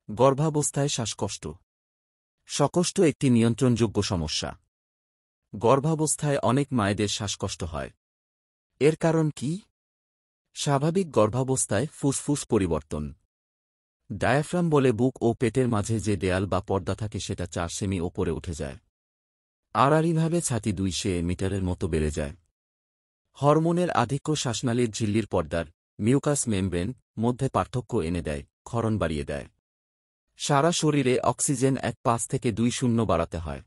গর্ভাবস্থায় শ্বাসকষ্ট। সকষ্ট একটি নিয়ন্ত্রণযোগ্য সমস্যা। গর্ভাবস্থায় অনেক মায়েদের শ্বাসকষ্ট হয়। এর কারণ কি? স্বাভাবিক গর্ভাবস্থায় ফুসফুস পরিবর্তন। ডায়াফ্রাম বলে বুক ও পেটের মাঝে যে দেয়াল বা পর্দা থাকে সেটা 4 সেমি ওপরে উঠে যায়। আড়াআড়িভাবে ছাতি 200 মিটারের মতো বেড়ে যায়। হরমোনের আধিক্য শ্বাসনালীর ঝিল্লির পর্দার মিউকাস মেমব্রেন মধ্যে পার্থক্য এনে দেয়, ক্ষরণ বাড়িয়ে দেয়। সারা শরীরে অক্সিজেন 1.5 থেকে 2.0 বাড়াতে হয়।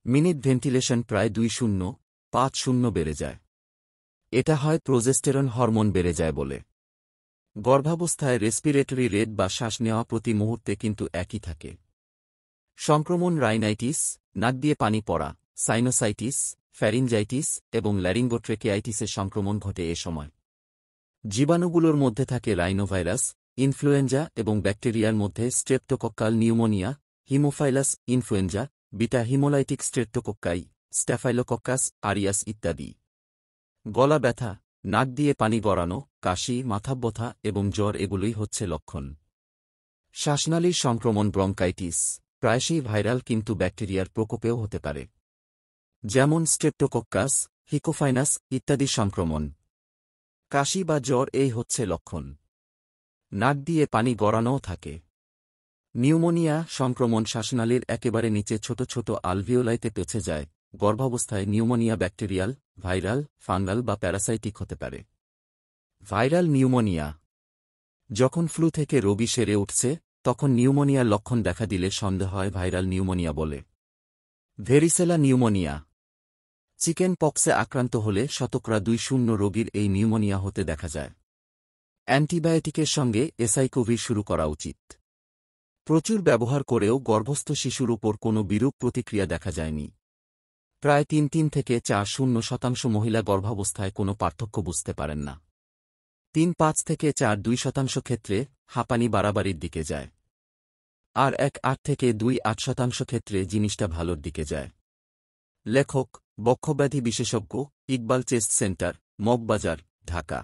মিনিট ভেন্টিলেশন প্রায় 2.0-5.0 বেড়ে যায়। এটা হয় প্রোজেস্টেরন হরমোন বেড়ে যায় বলে। গর্ভাবস্থায় রেসপিরেটরি রেট বা শ্বাস নেওয়া প্রতি মুহূর্তে কিন্তু একই থাকে। সংক্রমণ রাইনাইটিস, নাক দিয়ে পানি পড়া, সাইনোসাইটিস, ফ্যারিনজাইটিস এবং ল্যারিঙ্গোট্রেকিয়াইটিসের সংক্রমণ ঘটে এ সময়। জীবাণুগুলোর মধ্যে থাকে রাইনোভাইরাস, ইনফ্লুয়েঞ্জা এবং ব্যাকটেরিয়ার মধ্যে streptococcal pneumonia, haemophilus influenza, beta haemolytic streptococci, staphylococcus aureus ইত্যাদি। গলা ব্যথা, নাক দিয়ে পানি গড়ানো, কাশি, মাথাব্যথা এবং জ্বর এগুলোই হচ্ছে লক্ষণ। শ্বাসনালীর সংক্রমণ ব্রঙ্কাইটিস প্রায়শই ভাইরাল কিন্তু ব্যাকটেরিয়ার প্রকোপেও হতে পারে, যেমন স্ট্রেপ্টোকক্কাস, হিকোফাইনাস ইত্যাদি সংক্রমণ। কাশি বা জ্বর এই হচ্ছে লক্ষণ। নাক দিয়ে পানি গড়ানোও থাকে। নিউমোনিয়া সংক্রমণ শ্বাসনালীর একেবারে নিচে ছোট ছোট আলভিওলাইতে পৌঁছে যায়। গর্ভাবস্থায় নিউমোনিয়া ব্যাকটেরিয়াল, ভাইরাল, ফাঙ্গাল বা প্যারাসাইটিক হতে পারে। ভাইরাল নিউমোনিয়া যখন ফ্লু থেকে রোগী সেরে উঠছে তখন নিউমোনিয়ার লক্ষণ দেখা দিলে সন্দেহ হয় ভাইরাল নিউমোনিয়া বলে। ভেরিসেলা নিউমোনিয়া চিকেন পক্সে আক্রান্ত হলে 2% রোগীর এই নিউমোনিয়া হতে দেখা যায়। অ্যান্টিবায়োটিকের সঙ্গে এসাইকোভির শুরু করা উচিত। প্রচুর ব্যবহার করেও গর্ভস্থ শিশুর উপর কোনো বিরূপ প্রতিক্রিয়া দেখা যায়নি। প্রায় 3 থেকে 4% মহিলা গর্ভাবস্থায় কোনো পার্থক্য বুঝতে পারেন না। 3.5 থেকে 4.2% ক্ষেত্রে হাঁপানি বাড়াবাড়ির দিকে যায়। আর 1.8 থেকে 2.8% ক্ষেত্রে জিনিসটা ভালোর দিকে যায়। লেখক বক্ষব্যাধি বিশেষজ্ঞ, ইকবাল চেস্ট সেন্টার, মগবাজার, ঢাকা।